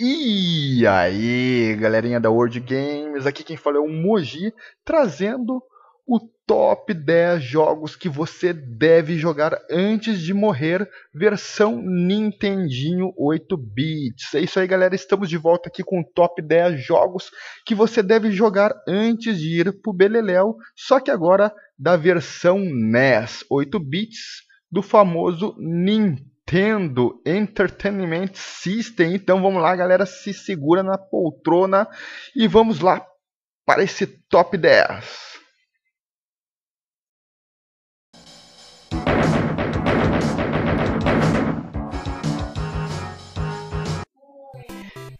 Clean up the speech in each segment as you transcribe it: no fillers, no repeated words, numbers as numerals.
E aí, galerinha da World Games, aqui quem fala é o Moji, trazendo o top 10 jogos que você deve jogar antes de morrer, versão Nintendinho 8-bits. É isso aí, galera, estamos de volta aqui com o top 10 jogos que você deve jogar antes de ir pro Beleléu, só que agora da versão NES 8-bits do famoso Nintendo Entertainment System. Então vamos lá, galera, se segura na poltrona e vamos lá para esse top 10.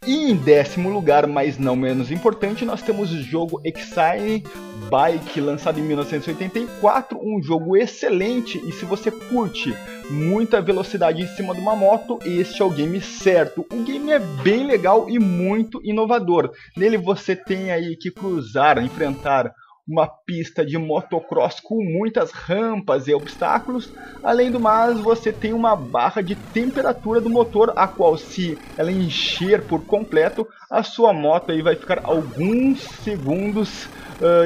E em décimo lugar, mas não menos importante, nós temos o jogo Excite Bike, lançado em 1984, um jogo excelente, e se você curte muita velocidade em cima de uma moto, este é o game certo. O game é bem legal e muito inovador. Nele você tem aí que cruzar, enfrentar uma pista de motocross com muitas rampas e obstáculos. Além do mais, você tem uma barra de temperatura do motor, a qual, se ela encher por completo, a sua moto aí vai ficar alguns segundos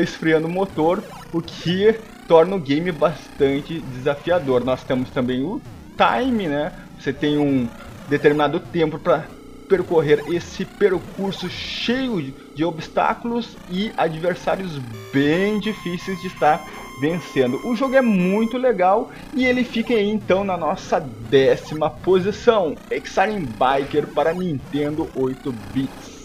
esfriando o motor, o que torna o game bastante desafiador. Nós temos também o time, né? Você tem um determinado tempo para percorrer esse percurso cheio de obstáculos e adversários bem difíceis de estar vencendo. O jogo é muito legal e ele fica aí então na nossa 10ª posição, Excite Biker para Nintendo 8-bits.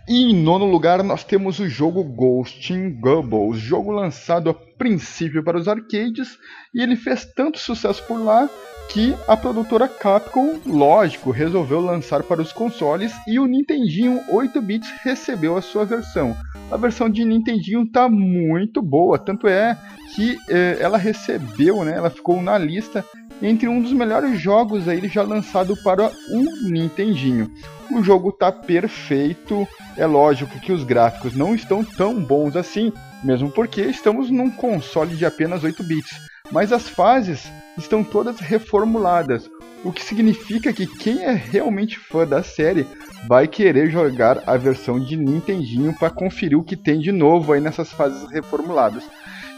E em nono lugar nós temos o jogo Ghosts Goblins, jogo lançado a princípio para os arcades, e ele fez tanto sucesso por lá que a produtora Capcom, lógico, resolveu lançar para os consoles, e o Nintendinho 8-bits recebeu a sua versão. A versão de Nintendinho tá muito boa, tanto é que ela recebeu, né, ela ficou na lista entre um dos melhores jogos aí já lançado para o Nintendinho. O jogo tá perfeito, é lógico que os gráficos não estão tão bons assim, mesmo porque estamos num console de apenas 8 bits, mas as fases estão todas reformuladas, o que significa que quem é realmente fã da série vai querer jogar a versão de Nintendinho para conferir o que tem de novo aí nessas fases reformuladas.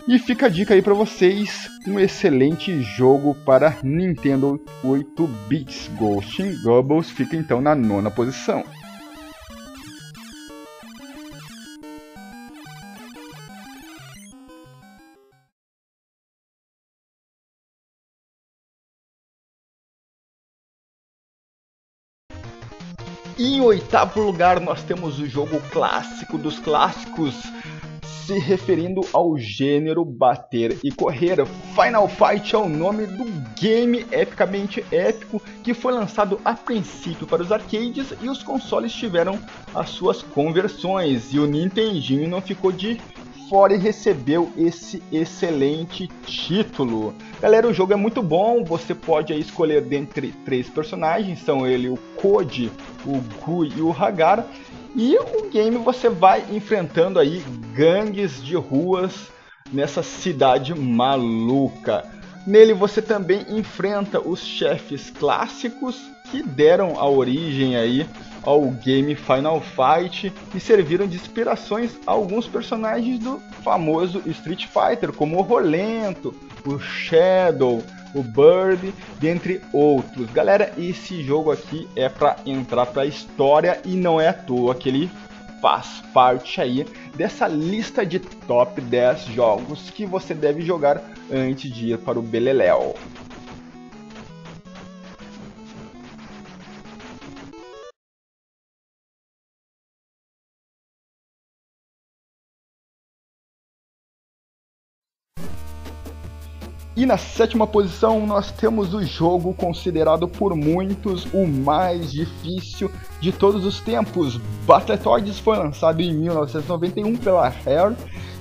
E fica a dica aí para vocês, um excelente jogo para Nintendo 8-bits. Ghosts Goblins fica então na 9ª posição. E em 8º lugar nós temos o jogo clássico dos clássicos, se referindo ao gênero bater e correr. Final Fight é o nome do game epicamente épico que foi lançado a princípio para os arcades e os consoles tiveram as suas conversões, e o Nintendinho não ficou de fora e recebeu esse excelente título. Galera, o jogo é muito bom, você pode aí escolher dentre 3 personagens, são ele o Koji, o Gui e o Hagar. E o game você vai enfrentando aí gangues de ruas nessa cidade maluca. Nele você também enfrenta os chefes clássicos que deram a origem aí ao game Final Fight e serviram de inspirações a alguns personagens do famoso Street Fighter, como o Rolento, o Shadow, o Bird, dentre outros. Galera, esse jogo aqui é para entrar para a história e não é à toa que ele faz parte aí dessa lista de top 10 jogos que você deve jogar antes de ir para o Beleléu. E na 7ª posição nós temos o jogo considerado por muitos o mais difícil de todos os tempos. Battletoads foi lançado em 1991 pela Rare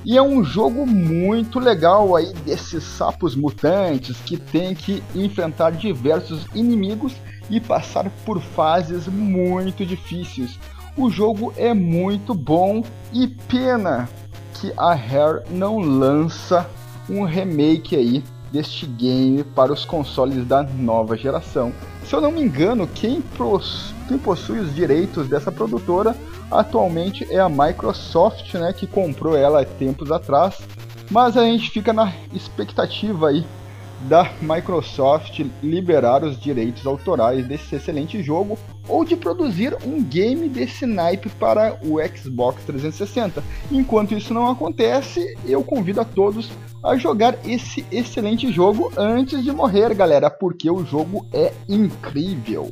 e é um jogo muito legal aí desses sapos mutantes que tem que enfrentar diversos inimigos e passar por fases muito difíceis. O jogo é muito bom e pena que a Rare não lança um remake aí deste game para os consoles da nova geração. Se eu não me engano, quem possui os direitos dessa produtora atualmente é a Microsoft, né, que comprou ela há tempos atrás, mas a gente fica na expectativa aí da Microsoft liberar os direitos autorais desse excelente jogo ou de produzir um game desse naipe para o Xbox 360. Enquanto isso não acontece, eu convido a todos a jogar esse excelente jogo antes de morrer, galera, porque o jogo é incrível.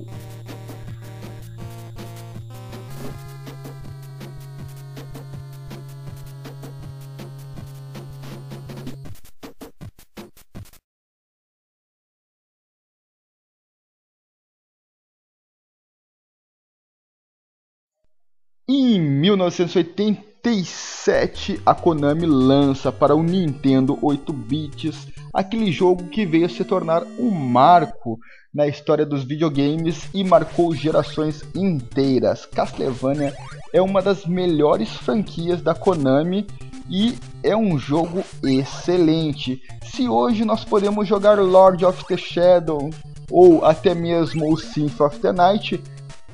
Em 1987, a Konami lança para o Nintendo 8-bits aquele jogo que veio se tornar um marco na história dos videogames e marcou gerações inteiras. Castlevania é uma das melhores franquias da Konami e é um jogo excelente. Se hoje nós podemos jogar Lord of the Shadow ou até mesmo o Symphony of the Night,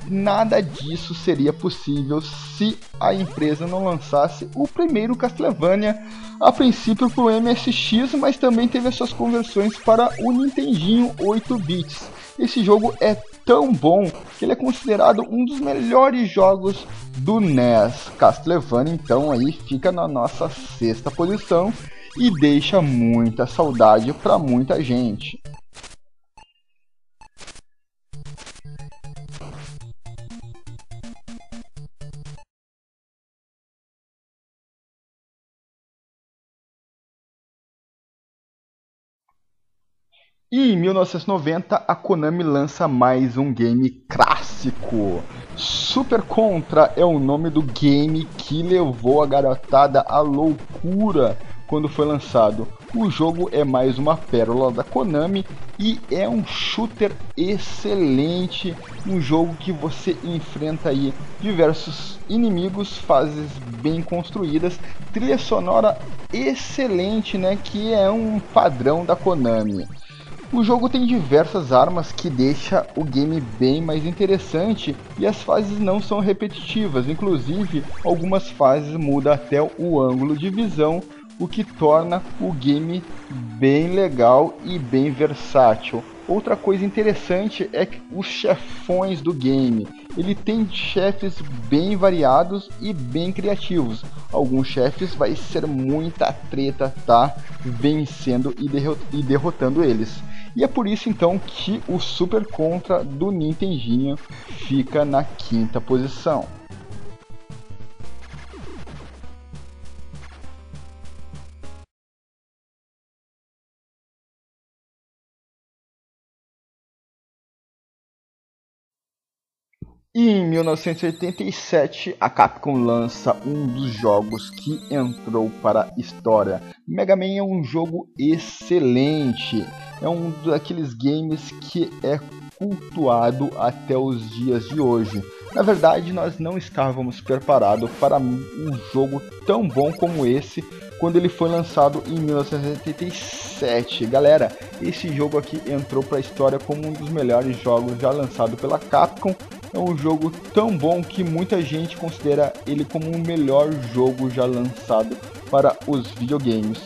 nada disso seria possível se a empresa não lançasse o primeiro Castlevania, a princípio para o MSX, mas também teve as suas conversões para o Nintendinho 8-bits. Esse jogo é tão bom que ele é considerado um dos melhores jogos do NES. Castlevania então aí fica na nossa sexta posição e deixa muita saudade para muita gente. E em 1990, a Konami lança mais um game clássico. Super Contra é o nome do game que levou a garotada à loucura quando foi lançado. O jogo é mais uma pérola da Konami e é um shooter excelente, um jogo que você enfrenta aí diversos inimigos, fases bem construídas, trilha sonora excelente, né, que é um padrão da Konami. O jogo tem diversas armas que deixa o game bem mais interessante e as fases não são repetitivas, inclusive algumas fases mudam até o ângulo de visão, o que torna o game bem legal e bem versátil. Outra coisa interessante é que os chefões do game, ele tem chefes bem variados e bem criativos. Alguns chefes vai ser muita treta, tá? Vencendo e derrotando eles. E é por isso então que o Super Contra do Nintendinho fica na quinta posição. E em 1987, a Capcom lança um dos jogos que entrou para a história. Mega Man é um jogo excelente, é um daqueles games que é cultuado até os dias de hoje. Na verdade, nós não estávamos preparados para um jogo tão bom como esse quando ele foi lançado em 1987. Galera, esse jogo aqui entrou para a história como um dos melhores jogos já lançado pela Capcom. É um jogo tão bom que muita gente considera ele como o melhor jogo já lançado para os videogames.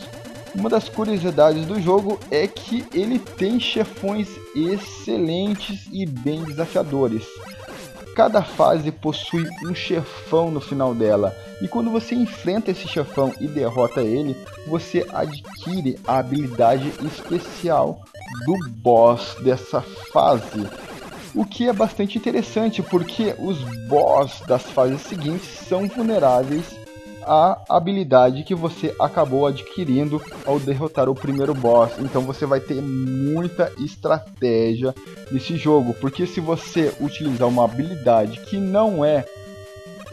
Uma das curiosidades do jogo é que ele tem chefões excelentes e bem desafiadores. Cada fase possui um chefão no final dela, e quando você enfrenta esse chefão e derrota ele, você adquire a habilidade especial do boss dessa fase. O que é bastante interessante, porque os boss das fases seguintes são vulneráveis à habilidade que você acabou adquirindo ao derrotar o primeiro boss. Então você vai ter muita estratégia nesse jogo, porque se você utilizar uma habilidade que não é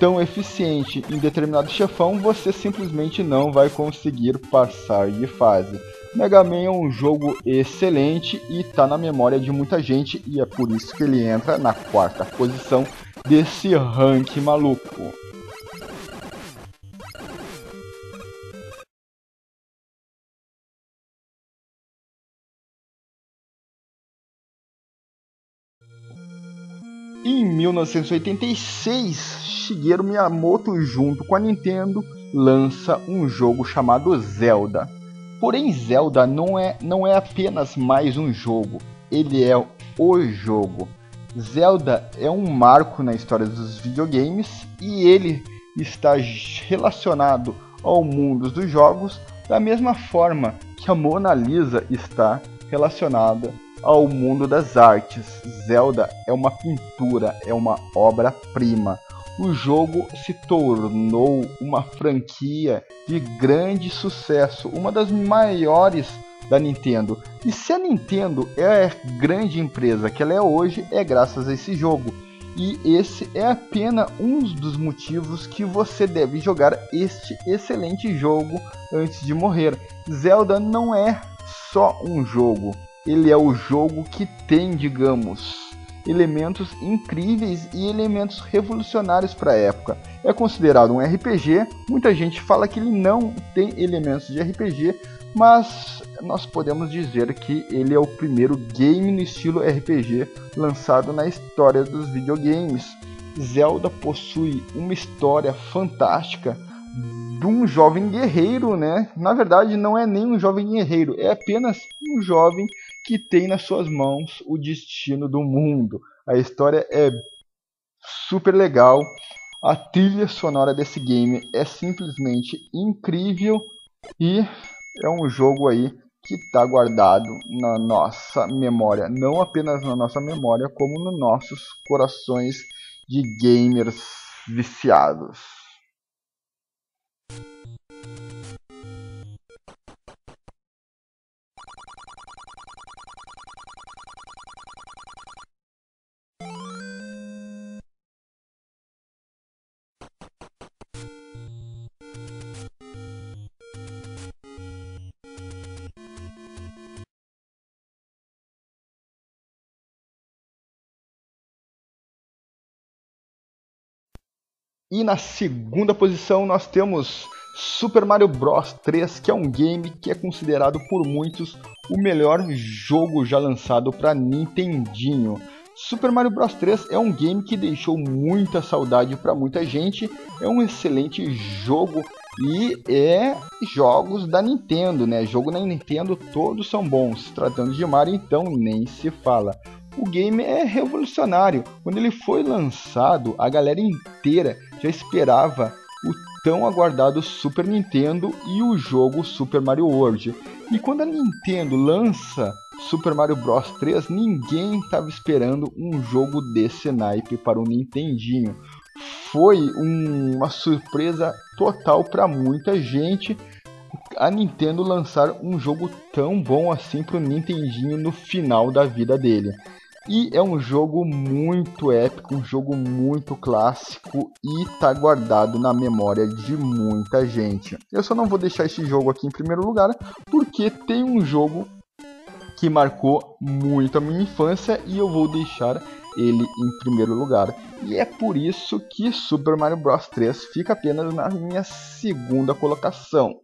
tão eficiente em determinado chefão, você simplesmente não vai conseguir passar de fase. Mega Man é um jogo excelente e está na memória de muita gente, e é por isso que ele entra na quarta posição desse rank maluco. Em 1986, Shigeru Miyamoto, junto com a Nintendo, lança um jogo chamado Zelda. Porém, Zelda não é apenas mais um jogo, ele é o jogo. Zelda é um marco na história dos videogames e ele está relacionado ao mundo dos jogos da mesma forma que a Mona Lisa está relacionada ao mundo das artes. Zelda é uma pintura, é uma obra-prima. O jogo se tornou uma franquia de grande sucesso, uma das maiores da Nintendo. E se a Nintendo é a grande empresa que ela é hoje, é graças a esse jogo. E esse é apenas um dos motivos que você deve jogar este excelente jogo antes de morrer. Zelda não é só um jogo, ele é o jogo que tem, digamos, elementos incríveis e elementos revolucionários para a época. É considerado um RPG, muita gente fala que ele não tem elementos de RPG, mas nós podemos dizer que ele é o primeiro game no estilo RPG lançado na história dos videogames. Zelda possui uma história fantástica de um jovem guerreiro, né? Na verdade, não é nem um jovem guerreiro, é apenas um jovem que tem nas suas mãos o destino do mundo. A história é super legal, a trilha sonora desse game é simplesmente incrível e é um jogo aí que está guardado na nossa memória, não apenas na nossa memória, como nos nossos corações de gamers viciados. E na segunda posição nós temos Super Mario Bros 3, que é um game que é considerado por muitos o melhor jogo já lançado para Nintendinho. Super Mario Bros 3 é um game que deixou muita saudade para muita gente, é um excelente jogo e é jogos da Nintendo, né? Jogo na Nintendo todos são bons, tratando de Mario então nem se fala. O game é revolucionário. Quando ele foi lançado, a galera inteira já esperava o tão aguardado Super Nintendo e o jogo Super Mario World. E quando a Nintendo lança Super Mario Bros 3, ninguém estava esperando um jogo desse naipe para o Nintendinho. Foi uma surpresa total para muita gente a Nintendo lançar um jogo tão bom assim para o Nintendinho no final da vida dele. E é um jogo muito épico, um jogo muito clássico e tá guardado na memória de muita gente. Eu só não vou deixar esse jogo aqui em primeiro lugar, porque tem um jogo que marcou muito a minha infância e eu vou deixar ele em primeiro lugar. E é por isso que Super Mario Bros 3 fica apenas na minha segunda colocação.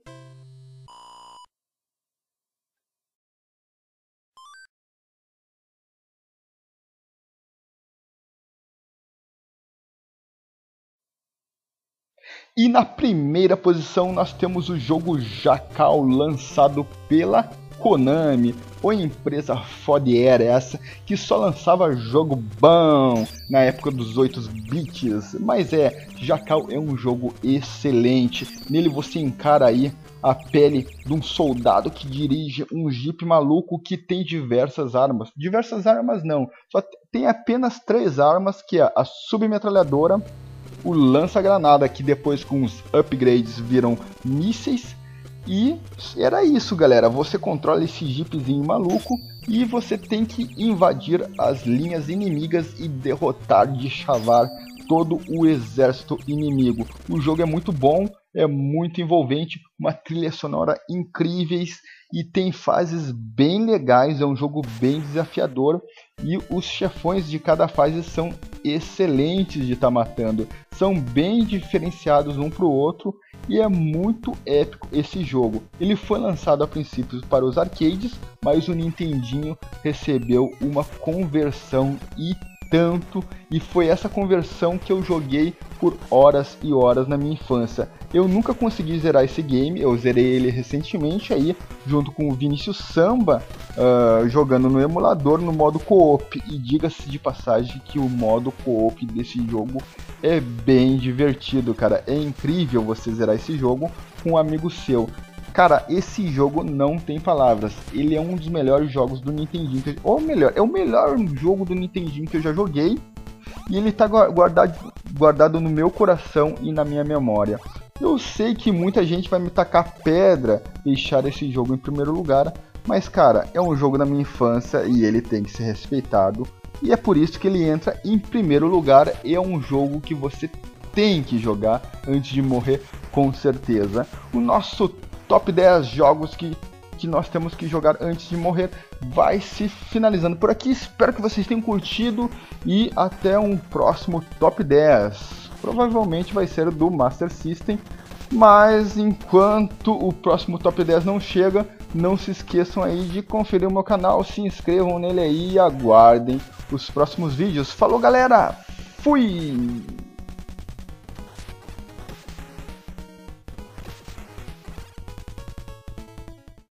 E na primeira posição nós temos o jogo Jackal, lançado pela Konami, ou empresa fodiera essa, que só lançava jogo bom na época dos 8 bits. Mas Jackal é um jogo excelente, nele você encara aí a pele de um soldado que dirige um jeep maluco que tem diversas armas. Diversas armas não, só tem apenas 3 armas, que é a submetralhadora, o lança-granada, que depois com os upgrades viram mísseis. E era isso, galera. Você controla esse jeepzinho maluco e você tem que invadir as linhas inimigas e derrotar, deschavar todo o exército inimigo. O jogo é muito bom, é muito envolvente, uma trilha sonora incríveis e tem fases bem legais, é um jogo bem desafiador e os chefões de cada fase são excelentes de estar matando, são bem diferenciados um para o outro e é muito épico esse jogo. Ele foi lançado a princípio para os arcades, mas o Nintendinho recebeu uma conversão e tanto, e foi essa conversão que eu joguei por horas e horas na minha infância. Eu nunca consegui zerar esse game, eu zerei ele recentemente aí, junto com o Vinicius Samba, jogando no emulador no modo co-op, e diga-se de passagem que o modo co-op desse jogo é bem divertido, cara, é incrível você zerar esse jogo com um amigo seu. Cara, esse jogo não tem palavras. Ele é um dos melhores jogos do Nintendinho. Ou melhor, é o melhor jogo do Nintendinho que eu já joguei. E ele tá guardado no meu coração e na minha memória. Eu sei que muita gente vai me tacar pedra e deixar esse jogo em primeiro lugar. Mas, cara, é um jogo da minha infância e ele tem que ser respeitado. E é por isso que ele entra em primeiro lugar. E é um jogo que você tem que jogar antes de morrer, com certeza. O nosso top 10 jogos que nós temos que jogar antes de morrer vai se finalizando por aqui. Espero que vocês tenham curtido e até um próximo top 10. Provavelmente vai ser do Master System, mas enquanto o próximo top 10 não chega, não se esqueçam aí de conferir o meu canal, se inscrevam nele aí e aguardem os próximos vídeos. Falou, galera! Fui!